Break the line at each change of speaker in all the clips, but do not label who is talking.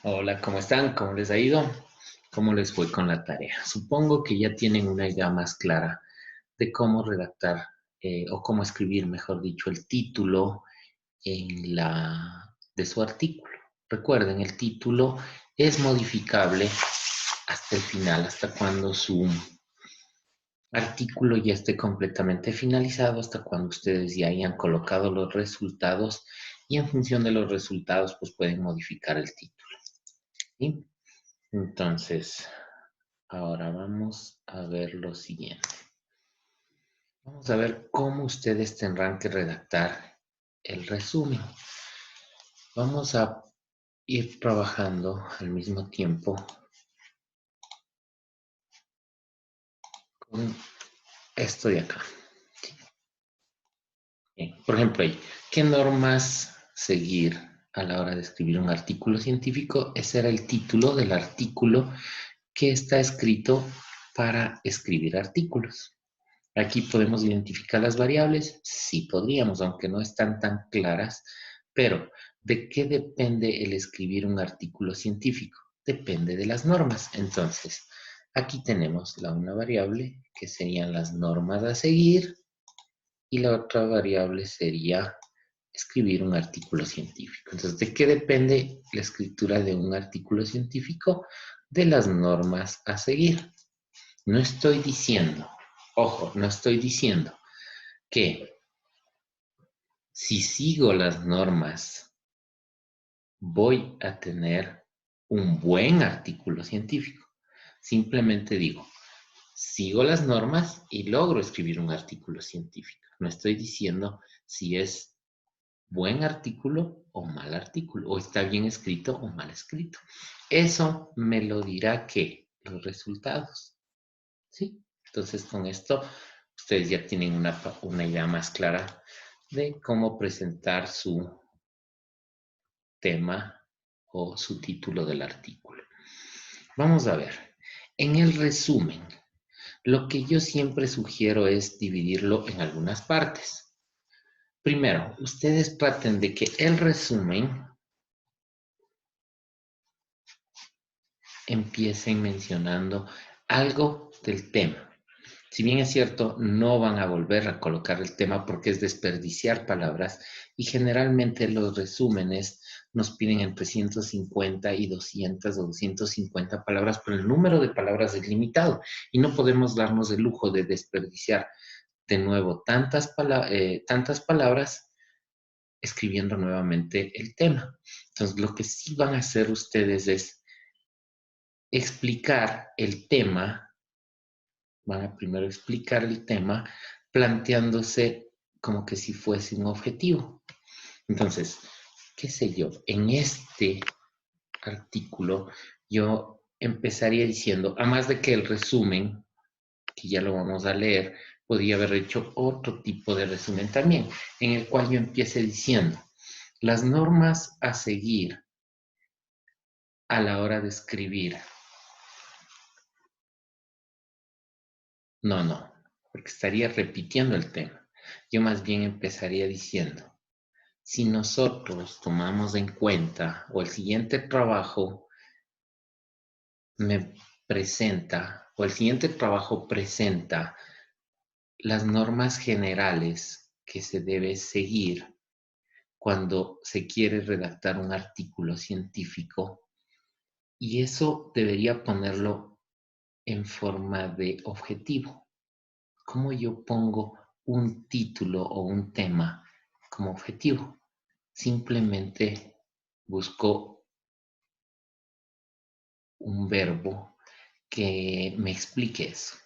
Hola, ¿cómo están? ¿Cómo les ha ido? ¿Cómo les fue con la tarea? Supongo que ya tienen una idea más clara de cómo redactar o cómo escribir, mejor dicho, el título de su artículo. Recuerden, el título es modificable hasta el final, hasta cuando su artículo ya esté completamente finalizado, hasta cuando ustedes ya hayan colocado los resultados y en función de los resultados, pues pueden modificar el título. ¿Sí? Entonces, ahora vamos a ver lo siguiente. Vamos a ver cómo ustedes tendrán que redactar el resumen. Vamos a ir trabajando al mismo tiempo con esto de acá. Bien, por ejemplo, ahí, ¿qué normas seguir a la hora de escribir un artículo científico? Ese era el título del artículo que está escrito para escribir artículos. Aquí podemos identificar las variables, sí podríamos, aunque no están tan claras, pero ¿de qué depende el escribir un artículo científico? Depende de las normas. Entonces, aquí tenemos una variable que serían las normas a seguir y la otra variable sería escribir un artículo científico. Entonces, ¿de qué depende la escritura de un artículo científico? De las normas a seguir. No estoy diciendo, ojo, no estoy diciendo que si sigo las normas voy a tener un buen artículo científico. Simplemente digo, sigo las normas y logro escribir un artículo científico. No estoy diciendo si es buen artículo o mal artículo, o está bien escrito o mal escrito. Eso me lo dirá que los resultados. ¿Sí? Entonces, con esto, ustedes ya tienen una idea más clara de cómo presentar su tema o su título del artículo. Vamos a ver. En el resumen, lo que yo siempre sugiero es dividirlo en algunas partes. Primero, ustedes traten de que el resumen empiecen mencionando algo del tema. Si bien es cierto, no van a volver a colocar el tema porque es desperdiciar palabras y generalmente los resúmenes nos piden entre 150 y 200 o 250 palabras, pero el número de palabras es limitado y no podemos darnos el lujo de desperdiciar de nuevo tantas palabras escribiendo nuevamente el tema. Entonces, lo que sí van a hacer ustedes es explicar el tema. Van a primero explicar el tema planteándose como que si fuese un objetivo. Entonces, qué sé yo, en este artículo yo empezaría diciendo, además de que el resumen, que ya lo vamos a leer, podría haber hecho otro tipo de resumen también, en el cual yo empiece diciendo, las normas a seguir a la hora de escribir. No, porque estaría repitiendo el tema. Yo más bien empezaría diciendo, si nosotros tomamos en cuenta o el siguiente trabajo me presenta o el siguiente trabajo presenta las normas generales que se debe seguir cuando se quiere redactar un artículo científico y eso debería ponerlo en forma de objetivo. ¿Cómo yo pongo un título o un tema como objetivo? Simplemente busco un verbo que me explique eso.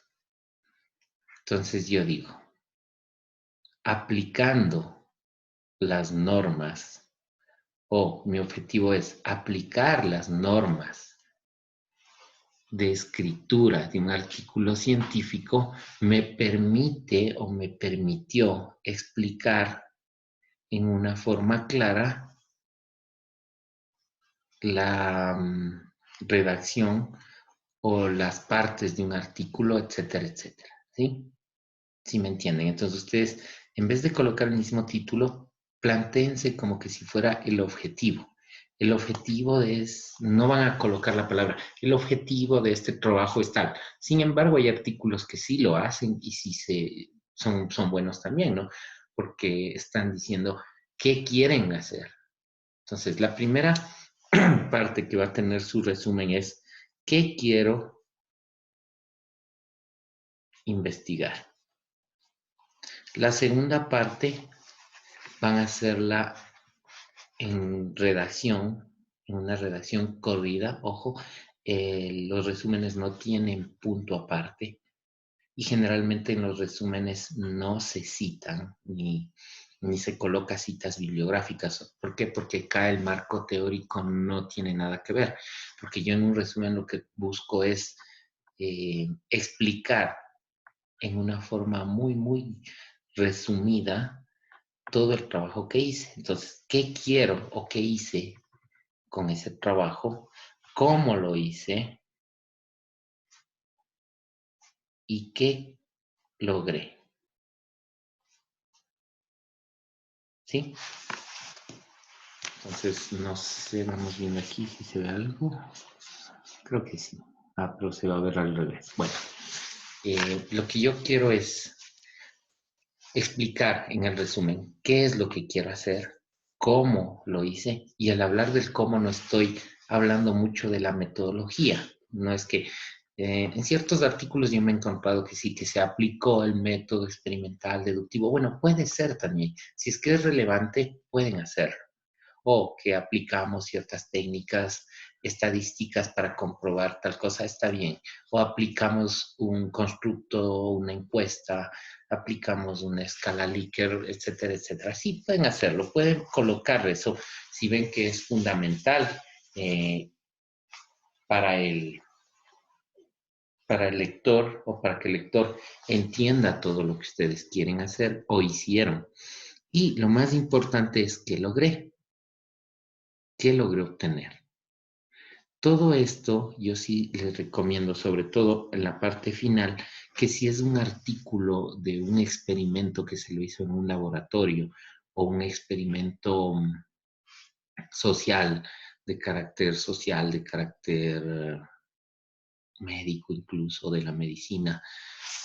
Entonces yo digo, aplicando las normas, o mi objetivo es aplicar las normas de escritura de un artículo científico, me permite o me permitió explicar en una forma clara la redacción o las partes de un artículo, etcétera, etcétera. ¿Sí? ¿Sí me entienden? Entonces ustedes, en vez de colocar el mismo título, plantéense como que si fuera el objetivo. El objetivo no van a colocar la palabra, el objetivo de este trabajo es tal. Sin embargo, hay artículos que sí lo hacen y sí son buenos también, ¿no? Porque están diciendo qué quieren hacer. Entonces, la primera parte que va a tener su resumen es ¿qué quiero investigar? La segunda parte van a hacerla en redacción, en una redacción corrida. Ojo, los resúmenes no tienen punto aparte y generalmente en los resúmenes no se citan ni se coloca citas bibliográficas. ¿Por qué? Porque acá el marco teórico no tiene nada que ver. Porque yo en un resumen lo que busco es explicar en una forma muy, muy resumida todo el trabajo que hice. Entonces, ¿qué quiero o qué hice con ese trabajo? ¿Cómo lo hice? ¿Y qué logré? ¿Sí? Entonces, no sé, vamos viendo aquí si se ve algo. Creo que sí. Ah, pero se va a ver al revés. Bueno, lo que yo quiero es explicar en el resumen qué es lo que quiero hacer, cómo lo hice, y al hablar del cómo no estoy hablando mucho de la metodología. No es que en ciertos artículos yo me he encontrado que sí, que se aplicó el método experimental deductivo. Bueno, puede ser también. Si es que es relevante, pueden hacerlo o que aplicamos ciertas técnicas estadísticas para comprobar tal cosa, está bien. O aplicamos un constructo, una encuesta, aplicamos una escala Likert, etcétera, etcétera. Sí, pueden hacerlo, pueden colocar eso si ven que es fundamental eh, para para el lector o para que el lector entienda todo lo que ustedes quieren hacer o hicieron. Y lo más importante es qué logré obtener. Todo esto yo sí les recomiendo, sobre todo en la parte final, que si es un artículo de un experimento que se lo hizo en un laboratorio o un experimento social, de carácter médico incluso, de la medicina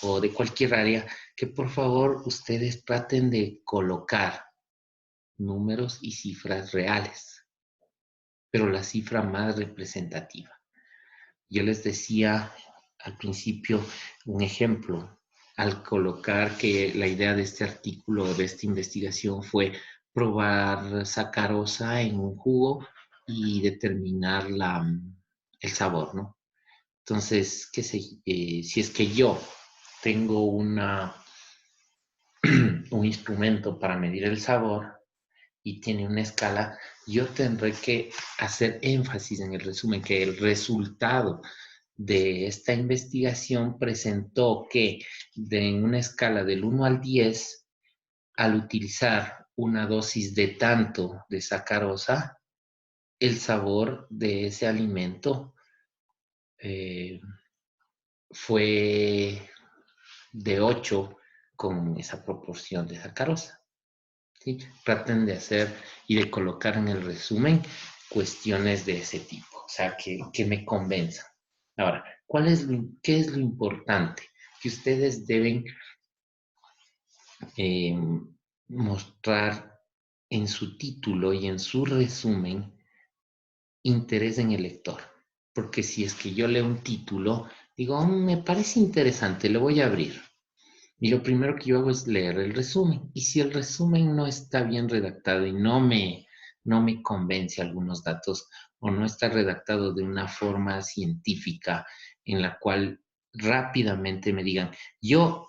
o de cualquier área, que por favor ustedes traten de colocar números y cifras reales, pero la cifra más representativa. Yo les decía al principio un ejemplo, al colocar que la idea de este artículo, de esta investigación fue probar sacarosa en un jugo y determinar el sabor, ¿no? Entonces, si es que yo tengo un instrumento para medir el sabor y tiene una escala, yo tendré que hacer énfasis en el resumen, que el resultado de esta investigación presentó que en una escala del 1 al 10, al utilizar una dosis de tanto de sacarosa, el sabor de ese alimento eh, fue de 8 con esa proporción de sacarosa. ¿Sí? Traten de hacer y de colocar en el resumen cuestiones de ese tipo, o sea, que me convenzan. Ahora, ¿qué es lo importante? Que ustedes deben eh, mostrar en su título y en su resumen interés en el lector. Porque si es que yo leo un título, digo, me parece interesante, lo voy a abrir. Y lo primero que yo hago es leer el resumen. Y si el resumen no está bien redactado y no me convence algunos datos o no está redactado de una forma científica en la cual rápidamente me digan, yo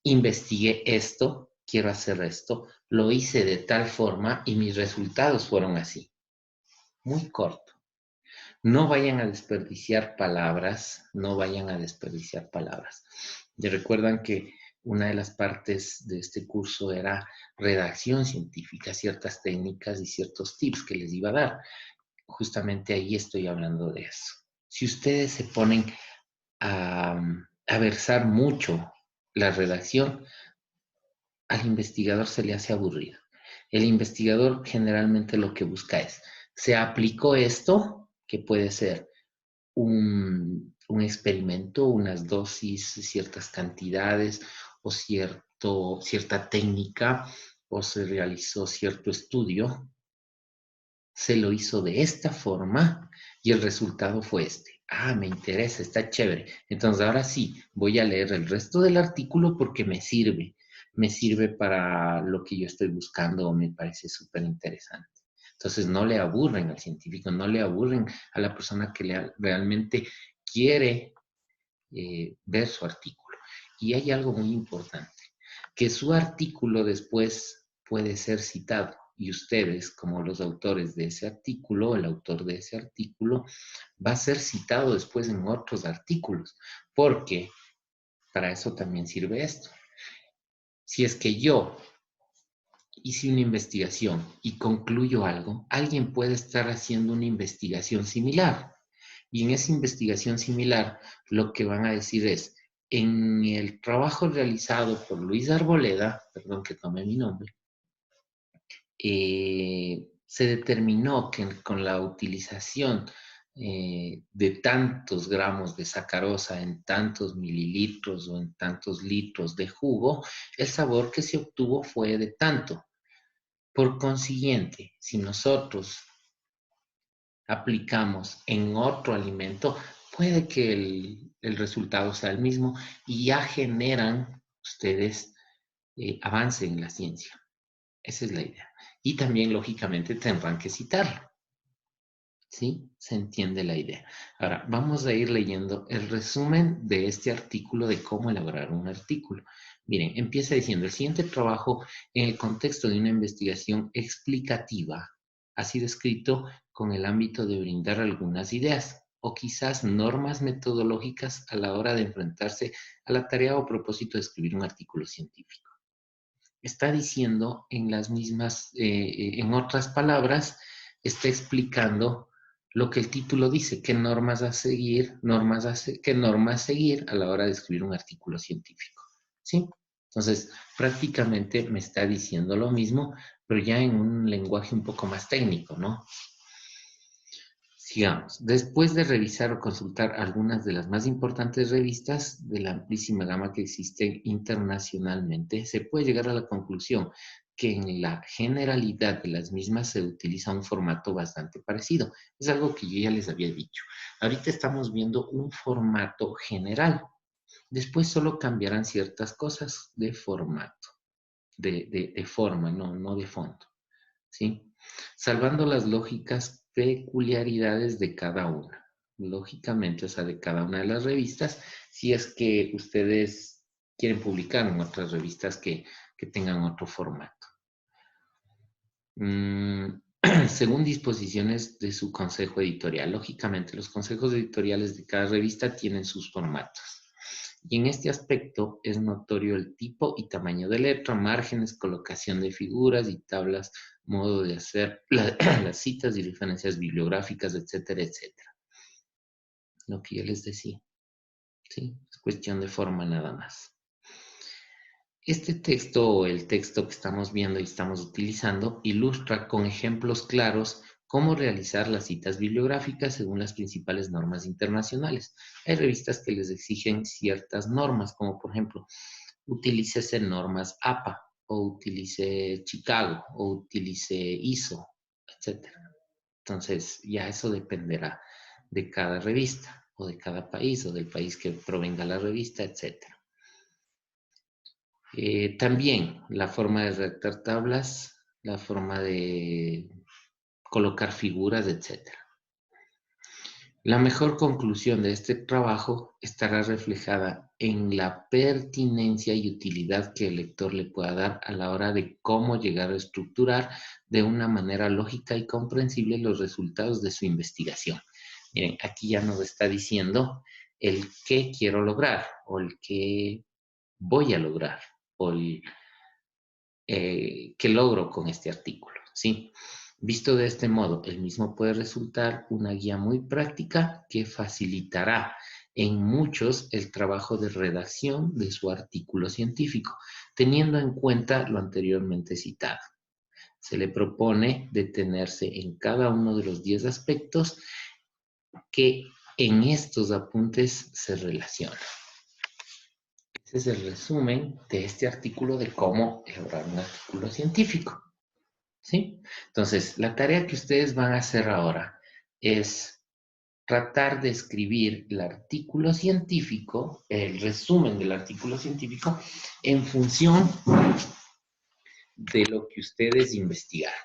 investigué esto, quiero hacer esto, lo hice de tal forma y mis resultados fueron así. Muy corto. No vayan a desperdiciar palabras, no vayan a desperdiciar palabras. Y recuerdan que una de las partes de este curso era redacción científica, ciertas técnicas y ciertos tips que les iba a dar. Justamente ahí estoy hablando de eso. Si ustedes se ponen a versar mucho la redacción, al investigador se le hace aburrido. El investigador generalmente lo que busca es Se aplicó esto, que puede ser un experimento, unas dosis, ciertas cantidades o cierta técnica, o se realizó cierto estudio, se lo hizo de esta forma y el resultado fue este. Ah, me interesa, está chévere. Entonces ahora sí, voy a leer el resto del artículo porque me sirve. Me sirve para lo que yo estoy buscando o me parece súper interesante. Entonces no le aburren al científico, no le aburren a la persona que realmente quiere ver su artículo. Y hay algo muy importante, que su artículo después puede ser citado y ustedes, como los autores de ese artículo, el autor de ese artículo, va a ser citado después en otros artículos, porque para eso también sirve esto. Si es que yo hice una investigación y concluyo algo, alguien puede estar haciendo una investigación similar. Y en esa investigación similar, lo que van a decir es, en el trabajo realizado por Luis Arboleda, perdón que tome mi nombre, se determinó que con la utilización de tantos gramos de sacarosa en tantos mililitros o en tantos litros de jugo, el sabor que se obtuvo fue de tanto. Por consiguiente, si nosotros aplicamos en otro alimento, puede que el resultado sea el mismo y ya generan ustedes avance en la ciencia. Esa es la idea. Y también, lógicamente, tendrán que citarlo. ¿Sí? Se entiende la idea. Ahora, vamos a ir leyendo el resumen de este artículo de cómo elaborar un artículo. Miren, empieza diciendo, el siguiente trabajo en el contexto de una investigación explicativa ha sido escrito con el ámbito de brindar algunas ideas o quizás normas metodológicas a la hora de enfrentarse a la tarea o propósito de escribir un artículo científico. Está diciendo en las mismas, en otras palabras, está explicando lo que el título dice, qué normas a seguir, qué normas seguir a la hora de escribir un artículo científico. ¿Sí? Entonces, prácticamente me está diciendo lo mismo, pero ya en un lenguaje un poco más técnico, ¿no? Sigamos. Después de revisar o consultar algunas de las más importantes revistas de la amplísima gama que existe internacionalmente, se puede llegar a la conclusión que en la generalidad de las mismas se utiliza un formato bastante parecido. Es algo que yo ya les había dicho. Ahorita estamos viendo un formato general. Después solo cambiarán ciertas cosas de formato, de forma, no de fondo. ¿Sí? Salvando las lógicas peculiaridades de cada una. Lógicamente, o sea, de cada una de las revistas, si es que ustedes quieren publicar en otras revistas que tengan otro formato. Según disposiciones de su consejo editorial. Lógicamente, los consejos editoriales de cada revista tienen sus formatos. Y en este aspecto es notorio el tipo y tamaño de letra, márgenes, colocación de figuras y tablas, modo de hacer las citas y referencias bibliográficas, etcétera, etcétera. Lo que yo les decía, ¿sí? Es cuestión de forma nada más. Este texto o el texto que estamos viendo y estamos utilizando ilustra con ejemplos claros cómo realizar las citas bibliográficas según las principales normas internacionales. Hay revistas que les exigen ciertas normas, como por ejemplo, utilice normas APA, o utilice Chicago, o utilice ISO, etcétera. Entonces, ya eso dependerá de cada revista, o de cada país, o del país que provenga la revista, etcétera. También la forma de redactar tablas, la forma de colocar figuras, etcétera. La mejor conclusión de este trabajo estará reflejada en la pertinencia y utilidad que el lector le pueda dar a la hora de cómo llegar a estructurar de una manera lógica y comprensible los resultados de su investigación. Miren, aquí ya nos está diciendo el qué quiero lograr o el qué voy a lograr o el qué logro con este artículo, ¿sí? Visto de este modo, el mismo puede resultar una guía muy práctica que facilitará en muchos el trabajo de redacción de su artículo científico, teniendo en cuenta lo anteriormente citado. Se le propone detenerse en cada uno de los 10 aspectos que en estos apuntes se relacionan. Ese es el resumen de este artículo de cómo elaborar un artículo científico, ¿sí? Entonces, la tarea que ustedes van a hacer ahora es tratar de escribir el artículo científico, el resumen del artículo científico, en función de lo que ustedes investigaron.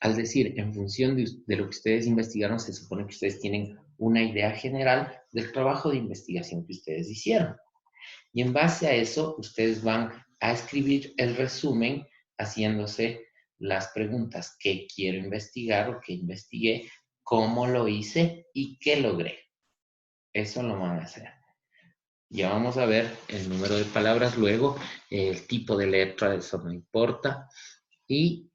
Al decir, en función de lo que ustedes investigaron, se supone que ustedes tienen una idea general del trabajo de investigación que ustedes hicieron. Y en base a eso, ustedes van a escribir el resumen haciéndose las preguntas: ¿qué quiero investigar o qué investigué? ¿Cómo lo hice? ¿Y qué logré? Eso lo van a hacer. Ya vamos a ver el número de palabras luego, el tipo de letra, eso no importa. Y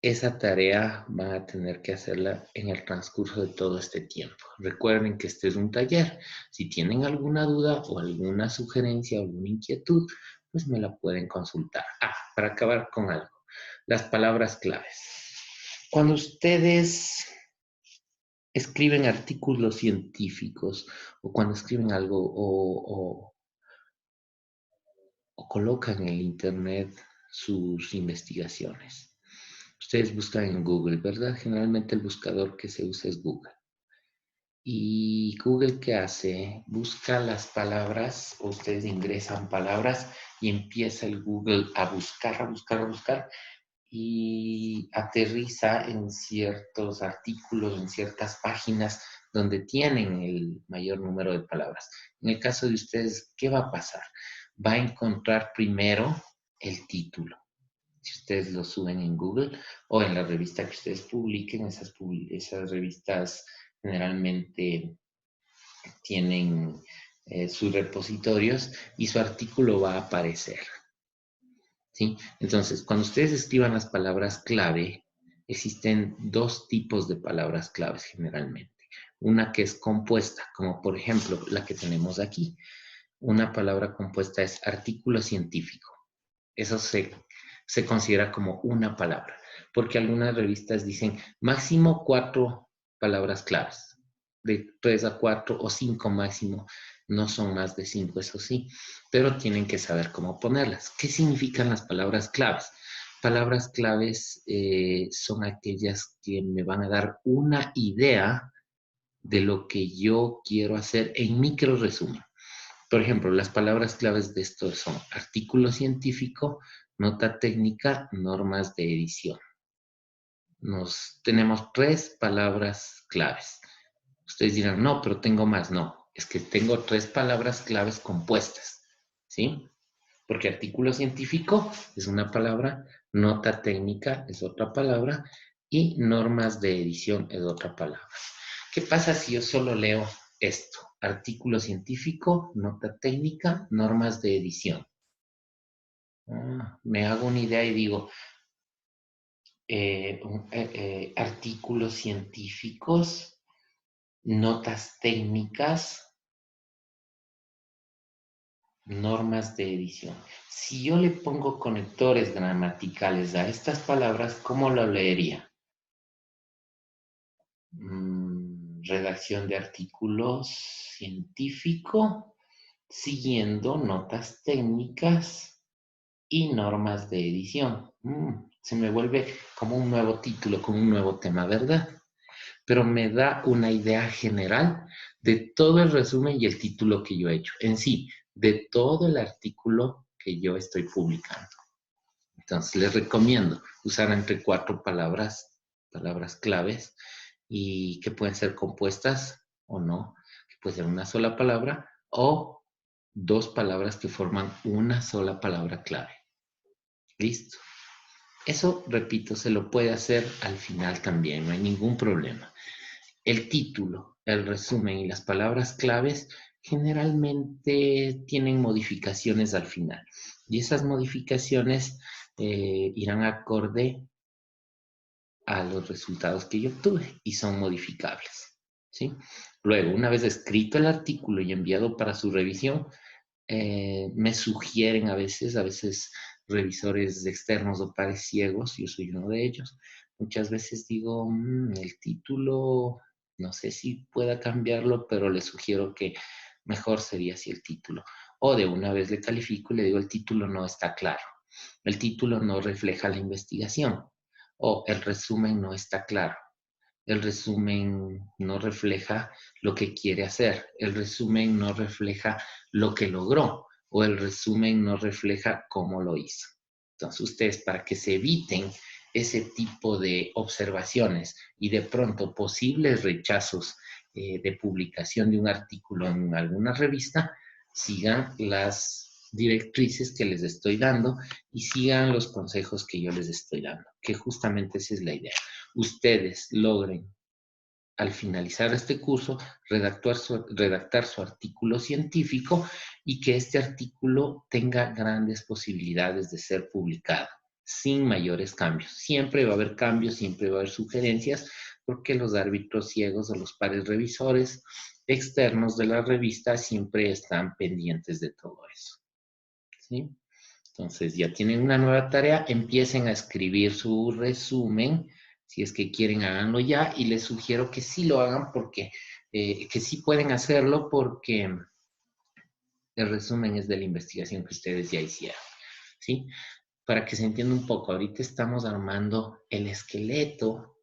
esa tarea van a tener que hacerla en el transcurso de todo este tiempo. Recuerden que este es un taller. Si tienen alguna duda o alguna sugerencia o alguna inquietud, pues me la pueden consultar. Para acabar con algo, las palabras claves. Cuando ustedes escriben artículos científicos o cuando escriben algo o colocan en el internet sus investigaciones, ustedes buscan en Google, ¿verdad? Generalmente el buscador que se usa es Google. ¿Y Google qué hace? Busca las palabras, o ustedes ingresan palabras y empieza el Google a buscar, a buscar, a buscar, y aterriza en ciertos artículos, en ciertas páginas donde tienen el mayor número de palabras. En el caso de ustedes, ¿qué va a pasar? Va a encontrar primero el título. Si ustedes lo suben en Google o en la revista que ustedes publiquen, esas revistas generalmente tienen sus repositorios y su artículo va a aparecer, ¿sí? Entonces, cuando ustedes escriban las palabras clave, existen dos tipos de palabras claves generalmente. Una que es compuesta, como por ejemplo la que tenemos aquí. Una palabra compuesta es artículo científico. Eso se considera como una palabra, porque algunas revistas dicen máximo 4 palabras claves, de 3 a 4 o 5 máximo, no son más de 5, eso sí, pero tienen que saber cómo ponerlas. ¿Qué significan las palabras claves? Palabras claves son aquellas que me van a dar una idea de lo que yo quiero hacer en micro resumen. Por ejemplo, las palabras claves de esto son artículo científico, nota técnica, normas de edición. Tenemos 3 palabras claves. Ustedes dirán, no, pero tengo más. No, es que tengo 3 palabras claves compuestas, ¿sí? Porque artículo científico es una palabra, nota técnica es otra palabra y normas de edición es otra palabra. ¿Qué pasa si yo solo leo esto? Artículo científico, nota técnica, normas de edición. Me hago una idea y digo, artículos científicos, notas técnicas, normas de edición. Si yo le pongo conectores gramaticales a estas palabras, ¿cómo lo leería? Redacción de artículos científico, siguiendo notas técnicas y normas de edición. Se me vuelve como un nuevo título, como un nuevo tema, ¿verdad? Pero me da una idea general de todo el resumen y el título que yo he hecho. En sí, de todo el artículo que yo estoy publicando. Entonces, les recomiendo usar entre 4 palabras claves, y que pueden ser compuestas o no, que puede ser una sola palabra o 2 palabras que forman una sola palabra clave. Listo. Eso, repito, se lo puede hacer al final también, no hay ningún problema. El título, el resumen y las palabras claves generalmente tienen modificaciones al final. Y esas modificaciones irán acorde a los resultados que yo obtuve y son modificables, ¿sí? Luego, una vez escrito el artículo y enviado para su revisión, me sugieren a veces revisores externos o pares ciegos, yo soy uno de ellos, muchas veces digo, el título, no sé si pueda cambiarlo, pero le sugiero que mejor sería si el título. O de una vez le califico y le digo, el título no está claro. El título no refleja la investigación. O el resumen no está claro. El resumen no refleja lo que quiere hacer. El resumen no refleja lo que logró. O el resumen no refleja cómo lo hizo. Entonces, ustedes, para que se eviten ese tipo de observaciones y de pronto posibles rechazos de publicación de un artículo en alguna revista, sigan las directrices que les estoy dando y sigan los consejos que yo les estoy dando, que justamente esa es la idea. Ustedes logren al finalizar este curso, redactar su artículo científico y que este artículo tenga grandes posibilidades de ser publicado sin mayores cambios. Siempre va a haber cambios, siempre va a haber sugerencias, porque los árbitros ciegos o los pares revisores externos de la revista siempre están pendientes de todo eso. ¿Sí? Entonces, ya tienen una nueva tarea, empiecen a escribir su resumen. Si es que quieren, háganlo ya. Y les sugiero que sí lo hagan porque, que sí pueden hacerlo porque el resumen es de la investigación que ustedes ya hicieron. ¿Sí? Para que se entienda un poco, ahorita estamos armando el esqueleto.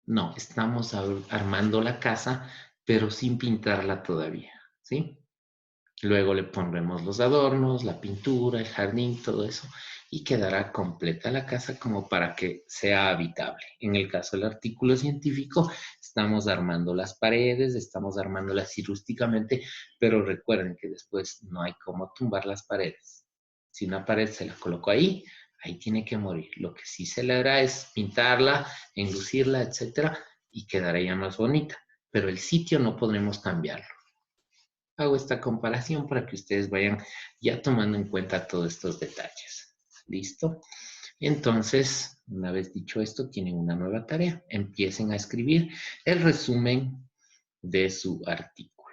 No, estamos armando la casa, pero sin pintarla todavía. ¿Sí? Luego le pondremos los adornos, la pintura, el jardín, todo eso, y quedará completa la casa como para que sea habitable. En el caso del artículo científico, estamos armando las paredes, estamos armándolas así rústicamente, pero recuerden que después no hay cómo tumbar las paredes. Si una pared se la coloco ahí, ahí tiene que morir. Lo que sí se le hará es pintarla, enlucirla, etcétera, y quedará ya más bonita. Pero el sitio no podremos cambiarlo. Hago esta comparación para que ustedes vayan ya tomando en cuenta todos estos detalles. ¿Listo? Entonces, una vez dicho esto, tienen una nueva tarea. Empiecen a escribir el resumen de su artículo.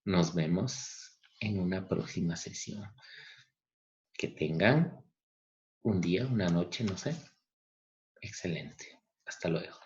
Nos vemos en una próxima sesión. Que tengan un día, una noche, no sé. Excelente. Hasta luego.